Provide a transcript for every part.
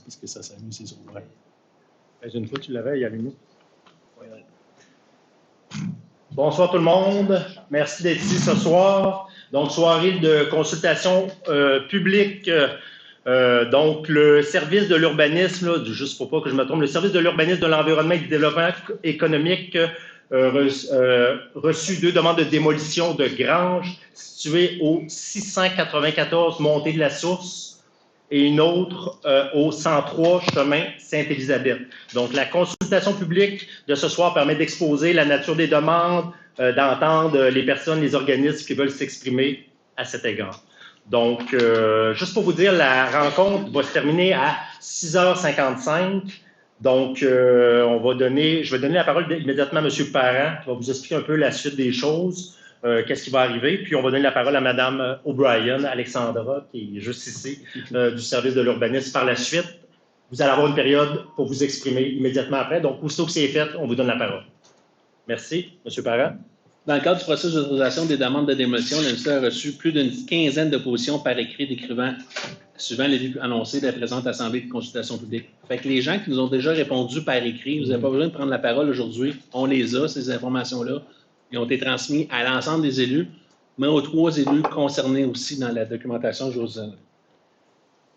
parce que ça s'amuse, c'est vrai. Une fois, tu l'avais, il y a allumé. Bonsoir tout le monde. Merci d'être ici ce soir. Donc, soirée de consultation publique. Donc, le service de l'urbanisme, juste pour pas que je me trompe, le service de l'urbanisme, de l'environnement et du développement économique reçu 2 demandes de démolition de granges situées au 694 Montée de la Source et une autre au 103 chemin Sainte-Élisabeth. Donc, la consultation publique de ce soir permet d'exposer la nature des demandes, d'entendre les personnes, les organismes qui veulent s'exprimer à cet égard. Donc, juste pour vous dire, la rencontre va se terminer à 6h55. Donc, je vais donner la parole immédiatement à M. Parent, qui va vous expliquer un peu la suite des choses, qu'est-ce qui va arriver. Puis, on va donner la parole à Mme O'Brien, Alexandra, qui est juste ici, du service de l'urbanisme. Par la suite, vous allez avoir une période pour vous exprimer immédiatement après. Donc, aussitôt que c'est fait, on vous donne la parole. Merci. M. Parent. Dans le cadre du processus d'autorisation des demandes de démolition, le ministère a reçu plus d'une quinzaine d'oppositions par écrit décrivant suivant les vues annoncées de la présente Assemblée de consultation publique. Fait que les gens qui nous ont déjà répondu par écrit, vous n'avez pas besoin de prendre la parole aujourd'hui. On les a, ces informations-là. Ils ont été transmises à l'ensemble des élus, mais aux 3 élus concernés aussi dans la documentation que je vous ai donnée.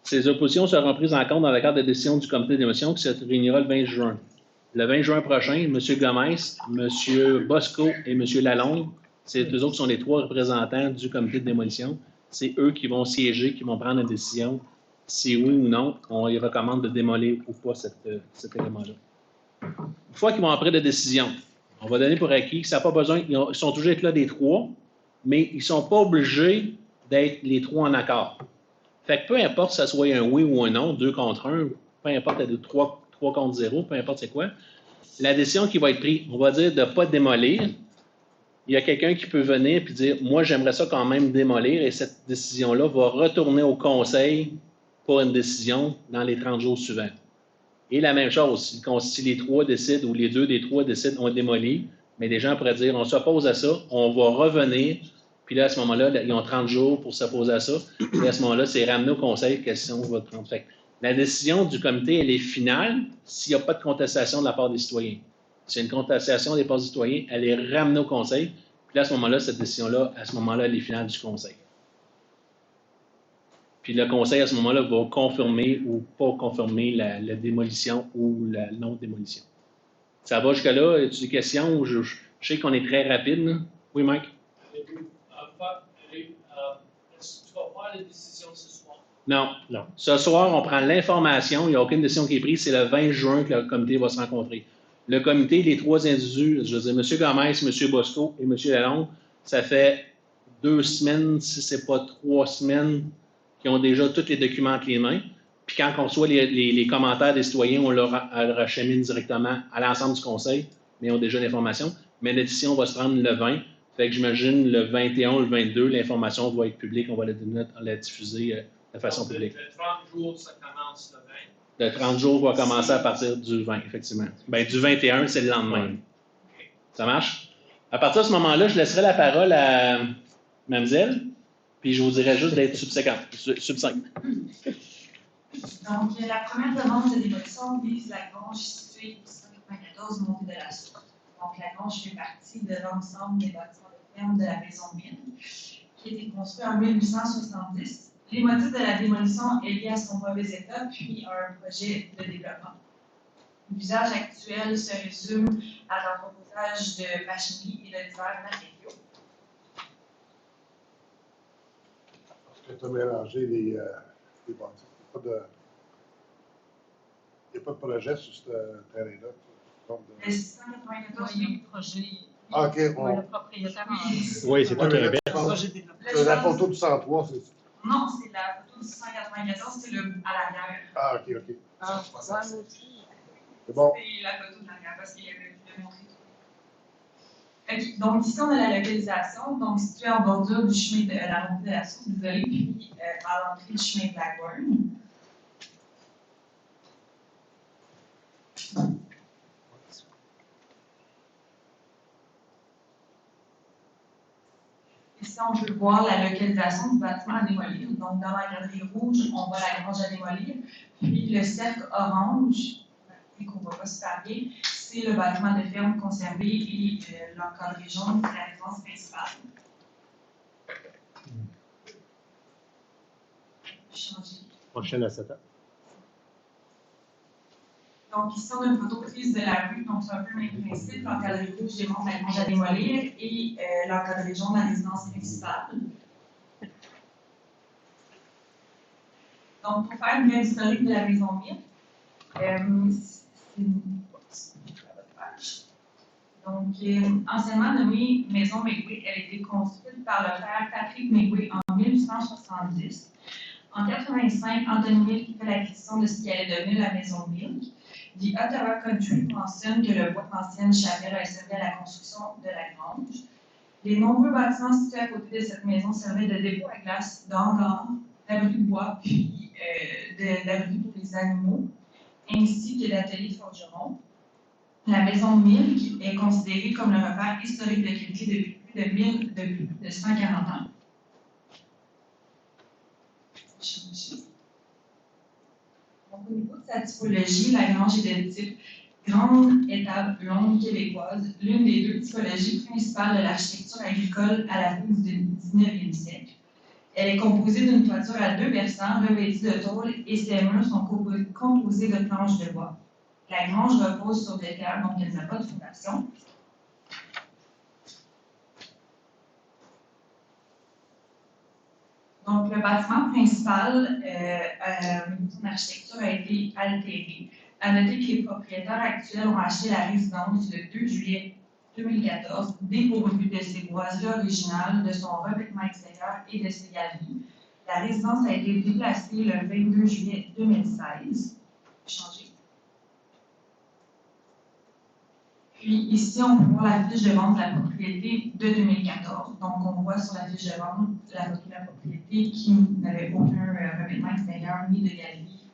Ces oppositions seront prises en compte dans le cadre de décision du comité de démolition qui se réunira le 20 juin. Le 20 juin prochain, M. Gomez, M. Bosco et M. Lalonde, c'est eux autres qui sont les 3 représentants du comité de démolition. C'est eux qui vont siéger, qui vont prendre une décision si oui ou non on les recommande de démolir ou pas cet élément-là. Une fois qu'ils vont prendre de décision, on va donner pour acquis que ça n'a pas besoin, ils sont toujours là des 3, mais ils ne sont pas obligés d'être les 3 en accord. Fait que peu importe que ce soit un oui ou un non, 2 contre 1, peu importe, 3 contre 0, peu importe c'est quoi, la décision qui va être prise, on va dire de ne pas démolir, il y a quelqu'un qui peut venir et dire « Moi, j'aimerais ça quand même démolir » et cette décision-là va retourner au conseil pour une décision dans les 30 jours suivants. Et la même chose, si les 3 décident ou les 2 des 3 décident, on démolit, mais des gens pourraient dire « On s'oppose à ça, on va revenir ». Puis là, à ce moment-là, ils ont 30 jours pour s'opposer à ça. Et à ce moment-là, c'est ramené au conseil, question va prendre. Fait la décision du comité, elle est finale s'il n'y a pas de contestation de la part des citoyens. S'il y a une contestation des parts des citoyens, elle est ramenée au conseil. Puis là, à ce moment-là, cette décision-là, à ce moment-là, elle est finale du conseil. Puis le conseil, à ce moment-là, va confirmer ou pas confirmer la démolition ou la non-démolition. Ça va jusque-là? As-tu des questions? Je sais qu'on est très rapide. Là. Oui, Mike? Est-ce que tu vas prendre la décision ce soir? Non. Ce soir, on prend l'information. Il n'y a aucune décision qui est prise. C'est le 20 juin que le comité va se rencontrer. Le comité, les 3 individus, je veux dire, M. Gomez, M. Bosco et M. Lalonde, ça fait 2 semaines, si ce n'est pas 3 semaines, qui ont déjà tous les documents entre les mains. Puis quand on reçoit les commentaires des citoyens, on leur achemine directement à l'ensemble du conseil, mais ils ont déjà l'information. Mais la décision va se prendre le 20. Fait que j'imagine le 21, le 22, l'information va être publique, on va la diffuser de façon publique. Le 30 jours, ça commence le 20? Le 30 jours va commencer à partir du 20, effectivement. Bien, du 21, c'est le lendemain. Okay. Ça marche? À partir de ce moment-là, je laisserai la parole à Mademoiselle, puis je vous dirai juste d'être subséquente. Donc, la première demande de démolition vise la grange située au 194 Montée de la Source. Donc, la grange fait partie de l'ensemble des bâtiments de ferme de la maison mine, qui a été construite en 1870. Les motifs de la démolition est lié à son mauvais état, puis à un projet de développement. L'usage actuel se résume à l'entreposage de machinerie et de divers matériaux. Parce que tu as mélangé les bâtiments. Il n'y a pas de projet sur ce terrain-là. Le 694, il y a un projet. Ah, OK. Bon. Le propriétaire en dit. Oui, c'est pas Québec. La photo du 103, c'est ça? Non, c'est la photo du 194, c'est à l'arrière. Ah, OK. Ah, c'est bon. C'est la photo de l'arrière parce qu'il y avait plus montré. Okay. Donc, ici, on a la localisation, donc située en bordure du chemin de la montée de la Source, désolé, puis à l'entrée du chemin de Blackburn. on peut voir la localisation du bâtiment à démolir. Donc, dans la galerie rouge, on voit la grange à démolir. Puis, le cercle orange, qu'on ne voit pas super bien, c'est le bâtiment de ferme conservé et l'encadré jaune, c'est la résidence principale. Changer. Prochaine à 7 ans. Donc, ici, on a une photo prise de la rue, donc c'est un peu le même principe. L'encadré rouge démontre la grange à démolir et l'encadré jaune, la résidence principale. Donc, pour faire une brève historique de la maison Mille, donc, anciennement nommée Maison Megway, elle a été construite par le frère Patrick Megway en 1870. En 1985, Anthony Milk fait l'acquisition de ce qui allait devenir la Maison Milk. The Ottawa Country mentionne que le bois d'ancienne chapelle a servi à la construction de la grange. Les nombreux bâtiments situés à côté de cette maison servaient de dépôt à glace, d'hangar, d'abri de bois, puis d'abri pour les animaux, ainsi que d'ateliers forgerons. La maison Milk est considérée comme le repère historique de Québec depuis plus de 140 ans. Donc, au niveau de sa typologie, la grange est de type grande étable longue québécoise, l'une des deux typologies principales de l'architecture agricole à la fin du 19e siècle. Elle est composée d'une toiture à 2 versants revêtue de tôle et ses murs sont composés de planches de bois. La grange repose sur des terres, donc elle n'a pas de fondation. Donc, le bâtiment principal, son architecture a été altérée. À noter que les propriétaires actuels ont acheté la résidence le 2 juillet 2014, dépourvue de ses boiseries originales, de son revêtement extérieur et de ses galeries. La résidence a été déplacée le 22 juillet 2016. Changé. Puis ici, on peut voir la fiche de vente de la propriété de 2014. Donc, on voit sur la fiche de vente la propriété qui n'avait aucun revêtement extérieur ni de galerie.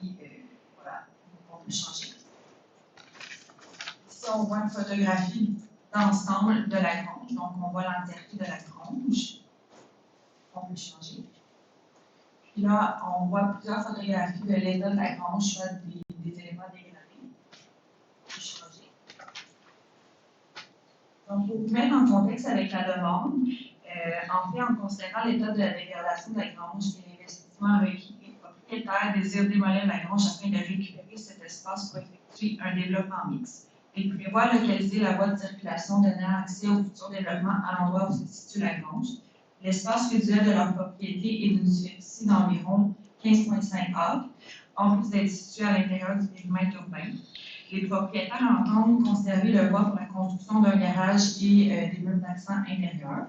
Et voilà, on peut changer. Ici, on voit une photographie d'ensemble de la grange. Donc, on voit l'entièreté de la grange. On peut changer. Puis là, on voit plusieurs photographies de l'état de la grange, soit des éléments dégradés. Donc, pour vous mettre en contexte avec la demande, en fait, en considérant l'état de la dégradation de la grange et l'investissement requis, les propriétaires désirent démolir la grange afin de récupérer cet espace pour effectuer un développement mixte. Ils prévoient localiser la voie de circulation donnant accès au futur développement à l'endroit où se situe la grange. L'espace résiduel de leur propriété est d'une superficie d'environ 15,5 acres, en plus d'être situé à l'intérieur du périmètre urbain. Les propriétaires entendent conserver le bois pour la construction d'un garage et des meubles d'accent intérieurs.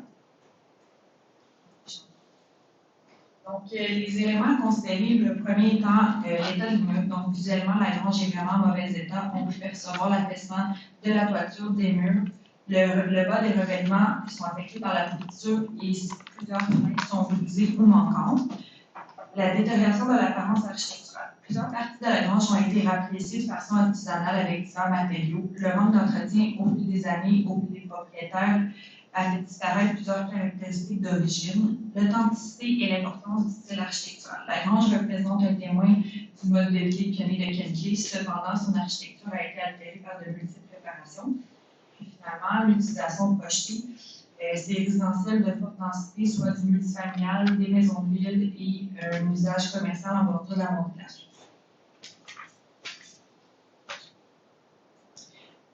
Donc, les éléments à considérer, le premier étant l'état de l'immeuble. Donc, visuellement, la grange est vraiment en mauvais état. On peut percevoir l'affaissement de la toiture, des murs. Le bas des revêtements sont affectés par la pourriture et plusieurs fenêtres sont brisées ou manquantes. La détérioration de l'apparence architecturale. Plusieurs parties de la grange ont été rapiécées de façon artisanale avec différents matériaux. Le manque d'entretien au fil des années, au fil des propriétaires, a fait disparaître plusieurs caractéristiques d'origine. L'authenticité et l'importance du style architectural. La grange représente un témoin du mode de vie pionnier de Kentley. Cependant, son architecture a été altérée par de multiples réparations. Puis finalement, l'utilisation projetée. C'est résidentiel de forte densité, soit du multifamilial, des maisons de ville et un usage commercial en bordure de la montagne.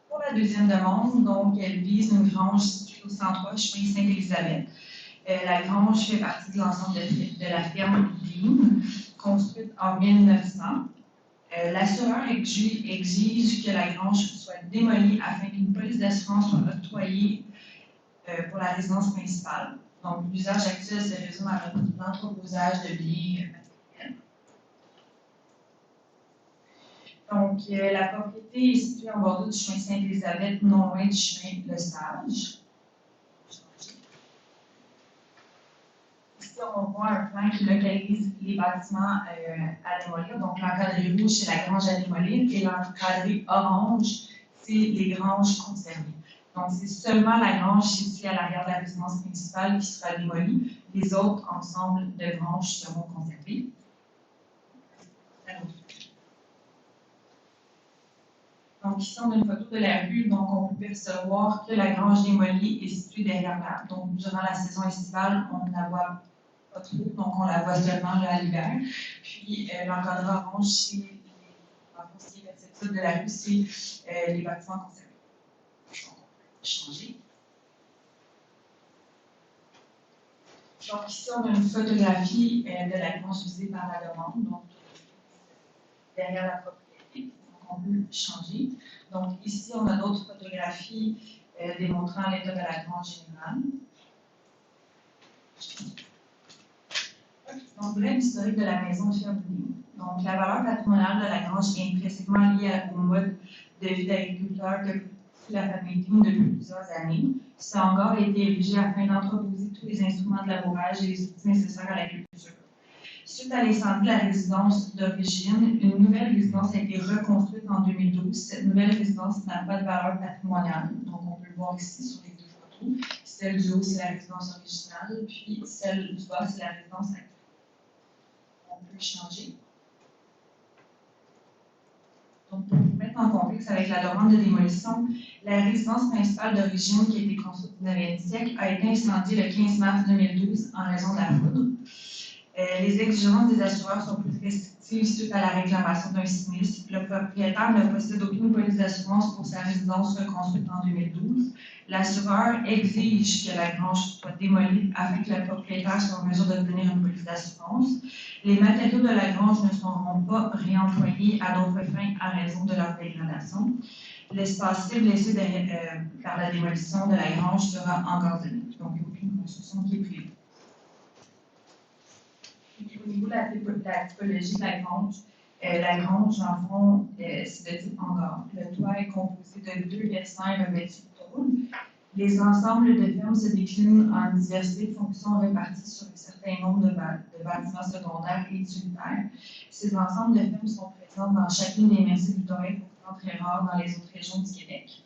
Pour la deuxième demande, donc, elle vise une grange située au centre chemin Sainte-Élisabeth. La grange fait partie de l'ensemble de la ferme Dean, construite en 1900. L'assureur exige que la grange soit démolie afin qu'une police d'assurance soit octroyée pour la résidence principale. Donc, l'usage actuel se résume à l'entreposage de biens matériels. Donc, la propriété est située en bordure du chemin Sainte-Élisabeth, non loin du chemin Le Sage. Ici, on voit un plan qui localise les bâtiments à démolir. Donc, l'encadré rouge, c'est la grange à démolir, et l'encadré orange, c'est les granges conservées. Donc, c'est seulement la grange située à l'arrière de la résidence principale qui sera démolie. Les autres ensembles de granges seront conservés. Donc, ici, on a une photo de la rue, donc on peut percevoir que la grange démolie est située derrière l'arbre. Donc, durant la saison estivale, on ne la voit pas trop, donc on la voit seulement là, à l'hiver. Puis, l'encadrement orange, c'est ce qui est perceptible de la rue, c'est les bâtiments conservés. Donc, on peut changer. Donc, ici, on a une photographie de la grange visée par la demande, donc derrière la propriété. On peut changer. Donc, ici, on a d'autres photographies démontrant l'état de la grange générale. Donc, bref historique de la maison de Ferme-Denis. Donc, la valeur patrimoniale de la grange est intrinsèquement liée au mode de vie d'agriculteur que la famille Denis depuis plusieurs années. Ce hangar a été érigé afin d'entreposer tous les instruments de labourage et les outils nécessaires à l'agriculture. Suite à l'incendie de la résidence d'origine, une nouvelle résidence a été reconstruite en 2012. Cette nouvelle résidence n'a pas de valeur patrimoniale, donc on peut le voir ici sur les deux photos. Celle du haut, c'est la résidence originale, puis celle du bas, c'est la résidence actuelle. On peut changer. Donc, pour vous mettre en contexte avec la demande de démolition, la résidence principale d'origine qui a été construite au 19e siècle a été incendiée le 15 mars 2012 en raison de la foudre. Les exigences des assureurs sont plus restrictives suite à la réclamation d'un sinistre. Le propriétaire ne possède aucune police d'assurance pour sa résidence reconstruite en 2012. L'assureur exige que la grange soit démolie afin que le propriétaire soit en mesure d'obtenir une police d'assurance. Les matériaux de la grange ne seront pas réemployés à d'autres fins à raison de leur dégradation. L'espace cible laissé par la démolition de la grange sera engordonné. Donc, il n'y a aucune construction qui est prévue. Au niveau de la typologie de la grange, en fond, c'est de type hangar. Le toit est composé de 2 versants revêtus de tôle. Les ensembles de fermes se déclinent en diversité de fonctions réparties sur un certain nombre de bâtiments secondaires et utilitaires. Ces ensembles de fermes sont présents dans chacune des massifs du Doré, pourtant très rares dans les autres régions du Québec.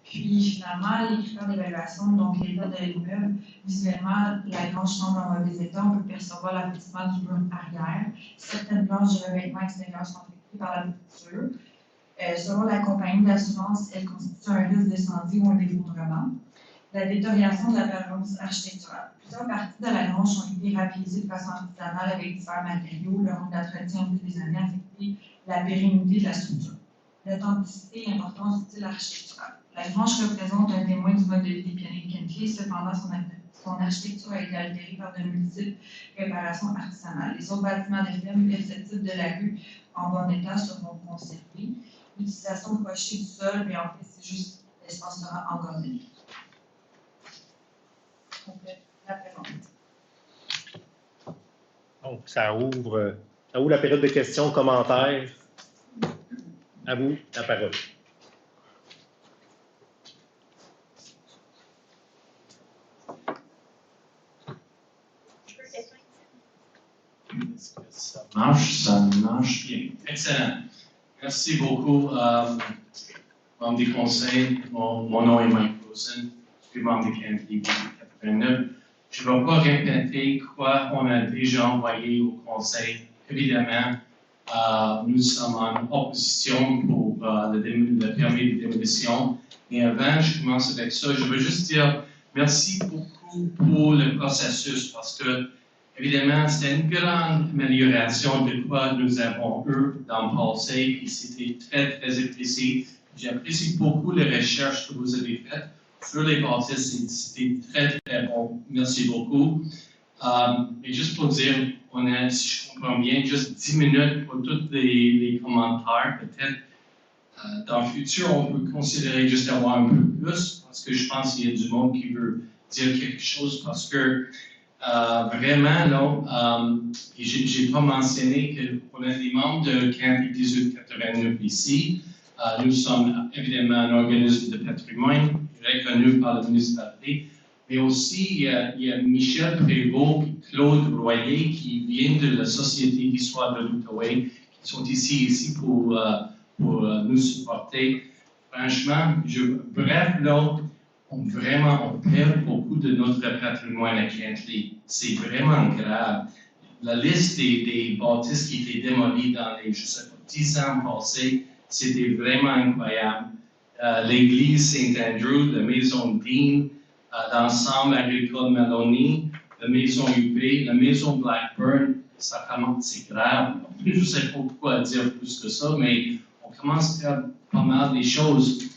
Puis finalement, les critères d'évaluation, donc l'état de l'immeuble, visuellement, la grange semble en mauvais état. On peut percevoir l'aboutissement du mur arrière. Certaines planches de revêtement extérieur sont affectées par la bouture. Selon la compagnie d'assurance, elle constitue un risque d'incendie ou un d'effondrement. La détérioration de l'apparence architecturale. Plusieurs parties de la grange ont été réalisées de façon artisanale avec divers matériaux. Le rôle d'entretien au fil des années a affecté la pérennité de la structure. L'authenticité et l'importance du style architectural. La grange représente un témoin du mode de vie des pionniers Kentley, cependant son architecture a été altérée par de multiples réparations artisanales. Les autres bâtiments de ferme perceptibles de la rue en bon état seront conservés. L'utilisation crochée du sol, mais en fait, c'est juste l'espace sera engordonné. La présente. Donc, ça ouvre la période de questions, commentaires. À vous, la parole. Est-ce que ça marche? Ça marche bien. Excellent. Merci beaucoup. Membre du conseil, mon nom est Mike Wilson. Je suis membre de Kentley 89. Je ne vais pas répéter quoi on a déjà envoyé au conseil. Évidemment, nous sommes en opposition pour le permis de démolition. Mais avant, je commence avec ça. Je veux juste dire merci beaucoup pour le processus parce que évidemment, c'était une grande amélioration de quoi nous avons eu dans le passé, et c'était très, très apprécié. J'apprécie beaucoup les recherches que vous avez faites sur les bâtisses, c'était très, très bon. Merci beaucoup. Et juste pour dire, on a, si je comprends bien, juste 10 minutes pour tous les commentaires. Peut-être dans le futur, on peut considérer juste avoir un peu plus, parce que je pense qu'il y a du monde qui veut dire quelque chose, parce que vraiment, là, j'ai pas mentionné qu'on a des membres de Kentley 1889 ici. Nous sommes évidemment un organisme de patrimoine reconnu par la municipalité, mais aussi il y a Michel Prévost et Claude Royer qui viennent de la Société d'histoire de l'Outaouais, qui sont ici pour nous supporter. franchement, bref, là, on perd beaucoup de notre patrimoine à Kentley. C'est vraiment grave. La liste des bâtisses qui étaient démolies dans les, 10 ans passés, c'était vraiment incroyable. L'église Saint-Andrew, la maison Dean, l'ensemble agricole Maloney, la maison UP, la maison Blackburn, ça commence, c'est grave. Je ne sais pas pourquoi dire plus que ça, mais on commence à faire pas mal des choses.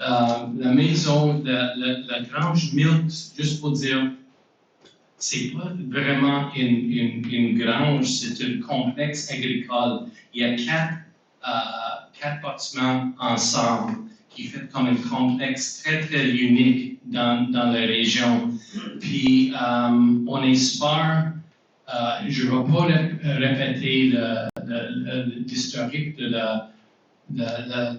La maison, la grange Milks, juste pour dire, c'est pas vraiment une grange, c'est un complexe agricole. Il y a quatre bâtiments ensemble qui fait comme un complexe très, très unique dans la région. Puis, on espère, je ne vais pas répéter l'historique de le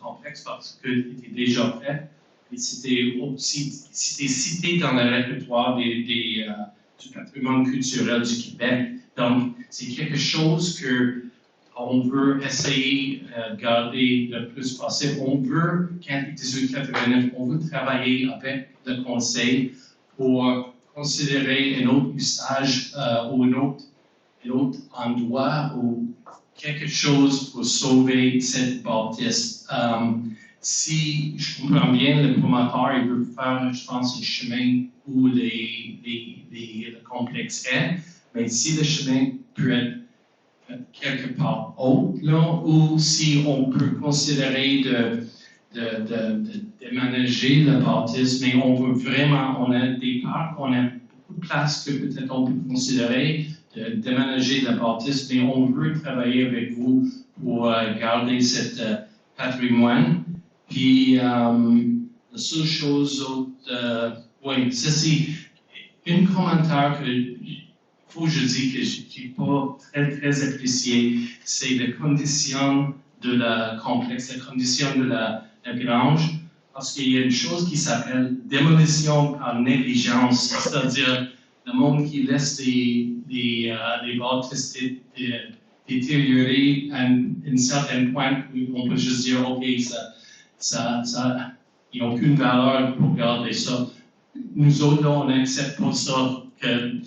complexe parce que c'était déjà fait. Et c'était cité dans le répertoire du patrimoine culturel du Québec. Donc, c'est quelque chose qu'on veut essayer de garder le plus possible. On veut, quand 1889, on veut travailler avec le Conseil pour considérer un autre usage ou un autre endroit ou quelque chose pour sauver cette bâtisse. Si je comprends bien, le promoteur il veut faire, je pense, un chemin où le complexe est, mais si le chemin peut être quelque part autre, là, ou si on peut considérer de déménager la bâtisse, mais on veut vraiment, on a des parcs, on a beaucoup de places que peut-être on peut considérer de déménager la bâtisse, mais on veut travailler avec vous pour garder cet patrimoine. Puis, la seule chose, oui, ça c'est un commentaire que faut que je dise que je n'ai pas très, très apprécié, c'est la condition de la complexe, la condition de la grange, parce qu'il y a une chose qui s'appelle démolition par négligence, c'est-à-dire le monde qui laisse les bâtisses détériorer à un certain point où on peut juste dire, OK, il n'y a aucune valeur pour garder ça. Nous autres, là, on n'accepte pas ça, que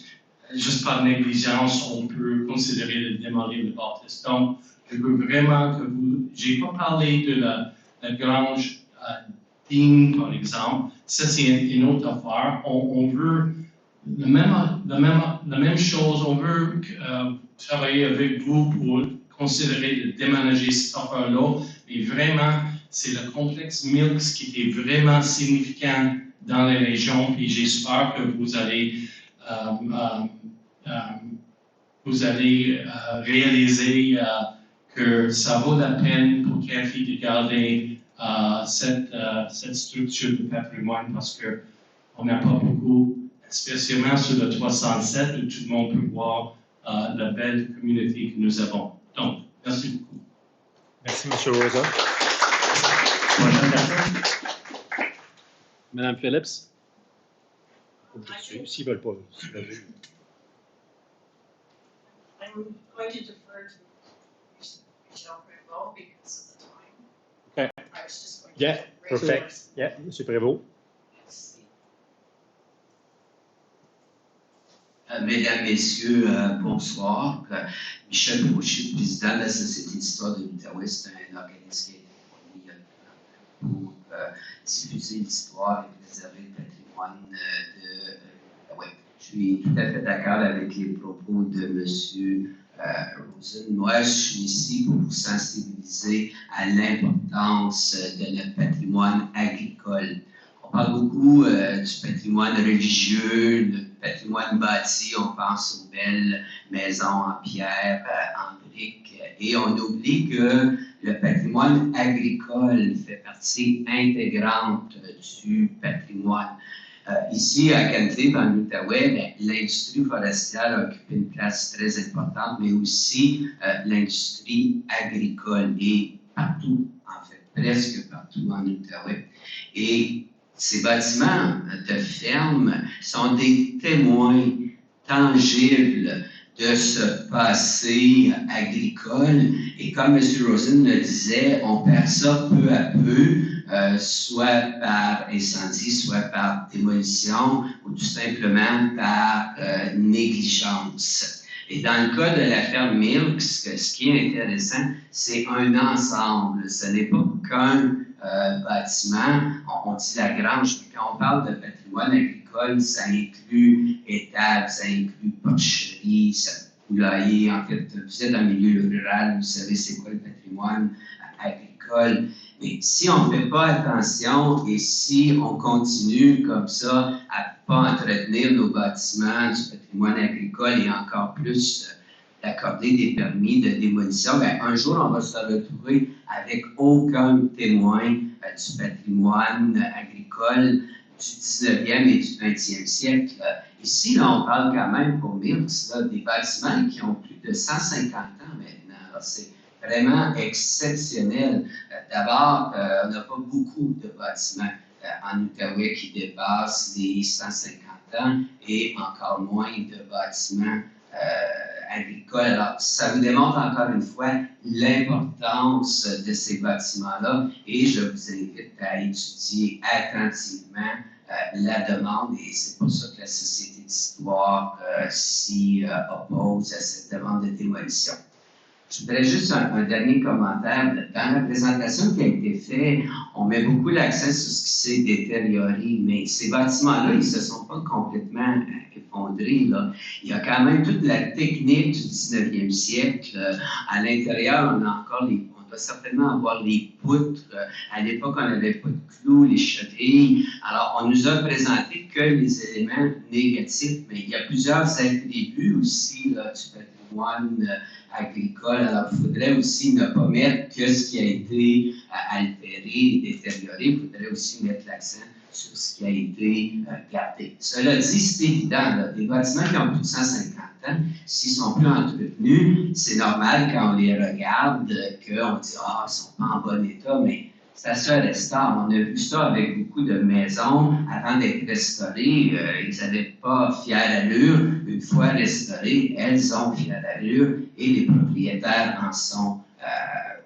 juste par négligence, on peut considérer de démolir le bâtisse. Donc, je veux vraiment que vous... Je n'ai pas parlé de la grange Dean, par exemple. Ça, c'est une autre affaire. On veut la même chose. On veut travailler avec vous pour considérer de déménager cette affaire-là. Mais vraiment, c'est le complexe Milks qui était vraiment significant dans les régions. Et j'espère que vous allez réaliser que ça vaut la peine pour Kentley de garder cette structure de patrimoine parce qu'on n'a pas beaucoup, spécialement sur le 307 où tout le monde peut voir la belle communauté que nous avons. Donc, merci beaucoup. Merci, M. Rosa. Madame Phillips. S'ils ne veulent pas. I'm going to defer to Michelle Prévost because of the time. Okay. I was just going Yeah, to perfect. Yeah, M. Prévost. Mesdames, Messieurs, bonsoir. Michel Brochet, président de la Société d'histoire de l'Outaouais, c'est un organisme qui a été formé pour diffuser l'histoire et préserver le patrimoine de l'Outaouais. Je suis tout à fait d'accord avec les propos de M. Rosen. Moi, je suis ici pour vous sensibiliser à l'importance de notre patrimoine agricole. On parle beaucoup du patrimoine religieux, du patrimoine bâti, on pense aux belles maisons en pierre, en briques, et on oublie que le patrimoine agricole fait partie intégrante du patrimoine. Ici, à Kentley, dans l'Outaouais, l'industrie forestière a occupé une place très importante, mais aussi l'industrie agricole, et partout, en fait, presque partout en Outaouais. Et ces bâtiments de ferme sont des témoins tangibles de ce passé agricole. Et comme M. Rosen le disait, on perd ça peu à peu, soit par incendie, soit par démolition, ou tout simplement par négligence. Et dans le cas de la ferme Milk, ce qui est intéressant, c'est un ensemble. Ce n'est pas qu'un bâtiment. On dit la grange, mais quand on parle de patrimoine agricole, ça inclut étable, ça inclut porcherie, poulailler. En fait, vous êtes dans le milieu rural, vous savez c'est quoi le patrimoine agricole. Mais si on ne fait pas attention et si on continue comme ça à ne pas entretenir nos bâtiments du patrimoine agricole et encore plus d'accorder des permis de démolition, bien, un jour, on va se retrouver avec aucun témoin du patrimoine agricole du 19e et du 20e siècle. Ici, là, on parle quand même pour Milks, là, des bâtiments qui ont plus de 150 ans maintenant. C'est vraiment exceptionnel. D'abord, on n'a pas beaucoup de bâtiments en Outaouais qui dépassent les 150 ans et encore moins de bâtiments agricoles. Alors, ça vous démontre encore une fois l'importance de ces bâtiments-là et je vous invite à étudier attentivement la demande et c'est pour ça que la Société d'histoire s'y oppose à cette demande de démolition. Je voudrais juste un dernier commentaire. Dans la présentation qui a été faite, on met beaucoup l'accent sur ce qui s'est détérioré, mais ces bâtiments-là, ils ne se sont pas complètement effondrés. Là. Il y a quand même toute la technique du 19e siècle. À l'intérieur, on a encore on doit certainement avoir les poutres. À l'époque, on n'avait pas de clous, les chevilles. Alors, on nous a présenté que les éléments négatifs, mais il y a plusieurs attributs aussi là, du patrimoine agricole. Alors, il faudrait aussi ne pas mettre que ce qui a été altéré et détérioré. Il faudrait aussi mettre l'accent sur ce qui a été gardé. Cela dit, c'est évident. Là, des bâtiments qui ont plus de 150 ans, s'ils ne sont plus entretenus, c'est normal quand on les regarde qu'on dit « Ah, ils ne sont pas en bon état », mais ça se restaure. On a vu ça avec beaucoup de maisons. Avant d'être restaurées, ils n'avaient pas fière allure. Une fois restaurées, elles ont fière allure et les propriétaires en sont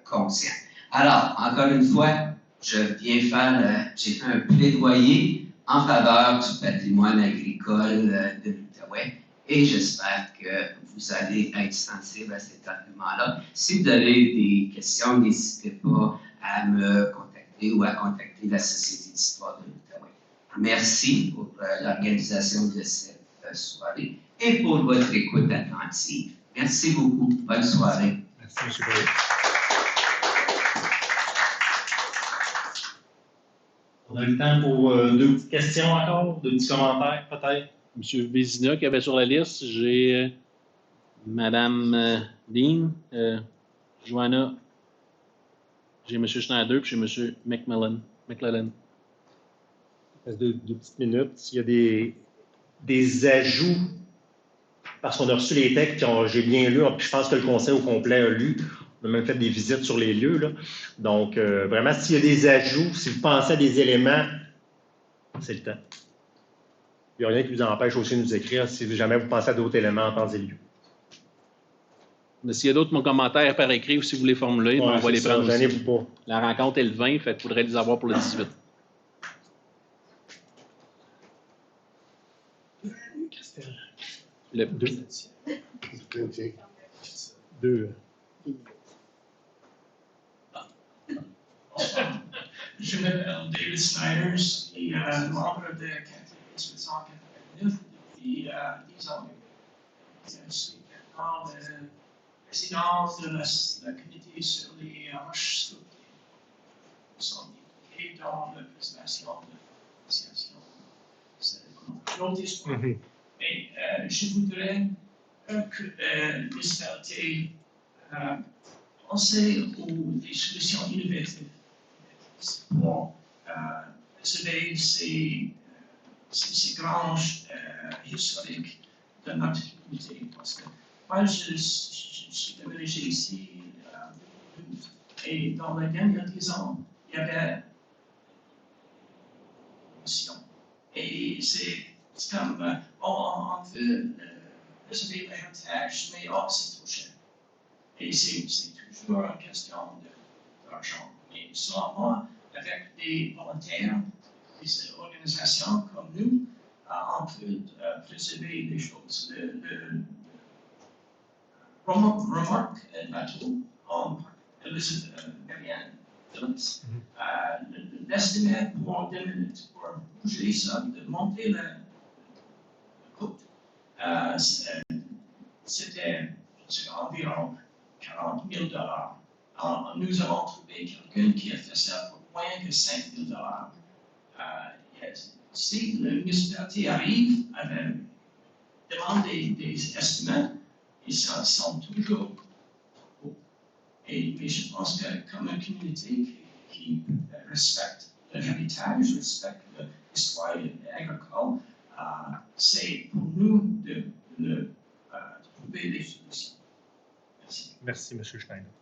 conscients. Alors, encore une fois, j'ai fait un plaidoyer en faveur du patrimoine agricole de l'Outaouais et j'espère que vous allez être sensible à cet argument-là. Si vous avez des questions, n'hésitez pas à me contacter ou à contacter la Société d'histoire de l'Outaouais. Merci pour l'organisation de cette soirée et pour votre écoute attentive. Merci beaucoup. Bonne soirée. Merci, M. Boyer. On a le temps pour deux petites questions encore, deux petits commentaires peut-être. M. Vézina qui avait sur la liste, j'ai Mme Dean, Joanna, j'ai M. Schneider, puis j'ai M. McClellan. Il reste deux petites minutes. S'il y a des ajouts, parce qu'on a reçu les textes, j'ai bien lu, puis je pense que le conseil au complet a lu. On a même fait des visites sur les lieux. Là. Donc, vraiment, s'il y a des ajouts, si vous pensez à des éléments, c'est le temps. Il n'y a rien qui vous empêche aussi de nous écrire si jamais vous pensez à d'autres éléments en temps et lieu. Mais s'il y a d'autres commentaires par écrit ou si vous les formulez, on va les prendre aussi. Gênez-vous pas. La rencontre est le 20, fait qu'il faudrait les avoir pour le 18. Le 2. Deux. Je m'appelle David Snyder, je suis membre de Catholique 1989 depuis 10 ans. Je suis maintenant le président de la comité sur les roches sculptées. Nous sommes impliqués dans la présentation de l'association. C'est un autre histoire. Mais je voudrais que la municipalité penser aux solutions innovatives pour préserver ces granges historiques de notre communauté. Parce que moi, je suis déménagé ici et dans les derniers 10 ans, il y avait une mission. Et c'est comme on veut réserver l'héritage, mais oh, c'est trop cher. Et c'est toujours une question d'argent. Mais selon moi, avec des volontaires, des organisations comme nous, on peut préserver les choses. Remarque bateau, Elizabeth Marianne Phillips, l'estimé pour 2 minutes pour bouger ça, de monter la côte, c'était environ $40,000. Alors, nous avons trouvé quelqu'un qui a fait ça pour moins que $5,000. Si la municipalité arrive à demander des estimations, ils sont toujours hauts. Mais je pense que comme une communauté qui respecte le héritage, respecte l'histoire agricole, c'est pour nous de trouver des solutions. Merci. Merci, M. Schneider.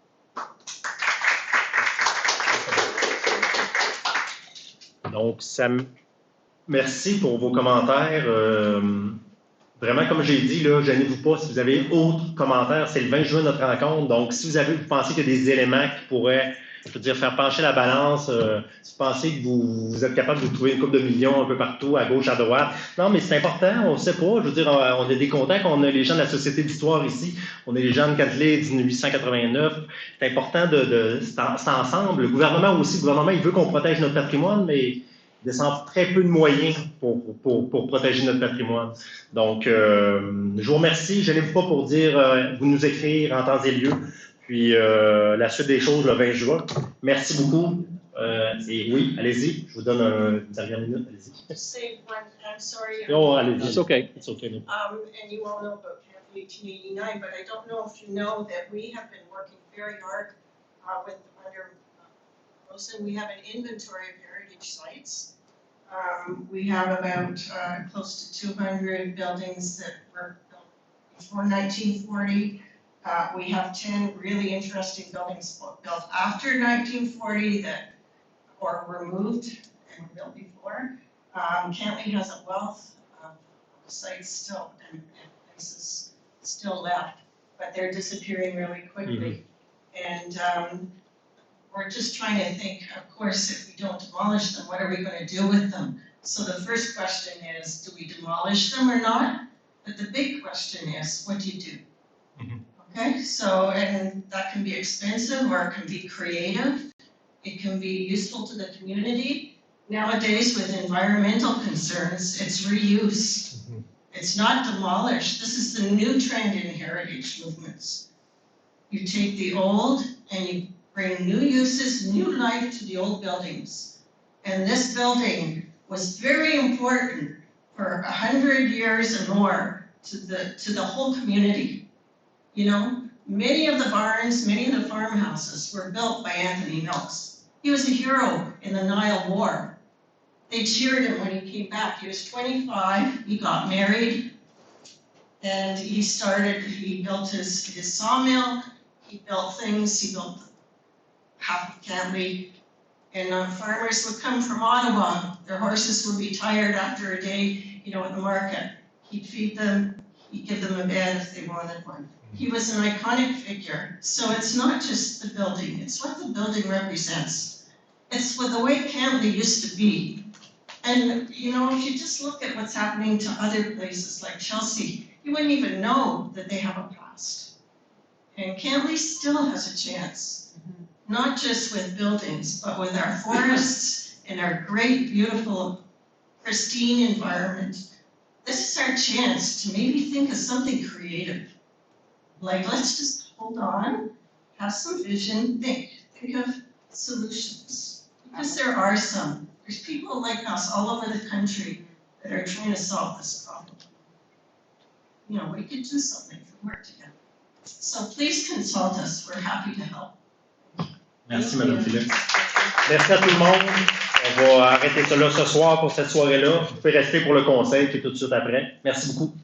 Donc, merci pour vos commentaires. Vraiment, comme j'ai dit, là, gênez-vous pas. Si vous avez autres commentaires, c'est le 20 juin notre rencontre. Donc, si vous pensez qu'il y a des éléments qui pourraient, je veux dire, faire pencher la balance, si vous pensez que vous êtes capable de trouver une couple de millions un peu partout, à gauche, à droite. Non, mais c'est important, on ne sait pas. Je veux dire, on a des contacts, on a les gens de la Société d'histoire ici, on a les gens de Catley 1889. C'est important c'est ensemble. Le gouvernement aussi, il veut qu'on protège notre patrimoine, mais il descend très peu de moyens pour protéger notre patrimoine. Donc, je vous remercie. Je n'ai pas pour dire, vous nous écrire en temps et lieu. Puis, la suite des choses le 20 juin. Merci beaucoup. Et oui, allez-y. Je vous donne une dernière minute. Allez-y. Just say one, I'm sorry. Oh, allez-y. It's okay. It's okay. And you all know about Camp 1889, but I don't know if you know that we have been working very hard with under Rosen. We have an inventory of heritage sites. We have about close to 200 buildings that were built before 1940. We have 10 really interesting buildings built after 1940 that were removed and were built before. Cantley has a wealth of sites still and places still left, but they're disappearing really quickly. And we're just trying to think, of course, if we don't demolish them, what are we going to do with them? So the first question is, do we demolish them or not? But the big question is, what do you do? Okay, so, and that can be expensive or it can be creative. It can be useful to the community. Nowadays, with environmental concerns, it's reuse. It's not demolished. This is the new trend in heritage movements. You take the old and you bring new uses, new life to the old buildings. And this building was very important for 100 years and more to the whole community. You know, many of the barns, many of the farmhouses were built by Anthony Mills. He was a hero in the Nile War. They cheered him when he came back. He was 25, he got married, and he built his sawmill, he built things, he built half of Cantley, and farmers would come from Ottawa. Their horses would be tired after a day, you know, at the market. He'd feed them, he'd give them a bed if they wanted one. He was an iconic figure. So it's not just the building, it's what the building represents. It's what the way Cantley used to be. And, you know, if you just look at what's happening to other places like Chelsea, you wouldn't even know that they have a past. And Cantley still has a chance, not just with buildings, but with our forests and our great, beautiful, pristine environment. This is our chance to maybe think of something creative. Like, let's just hold on, have some vision, think of solutions. Because there are some. There's people like us all over the country that are trying to solve this problem. You know, we could do something if we work together. So please consult us. We're happy to help. Merci, Mme Philippe. Merci à tout le monde. On va arrêter ça là ce soir pour cette soirée-là. Vous pouvez rester pour le conseil qui est tout de suite après. Merci beaucoup.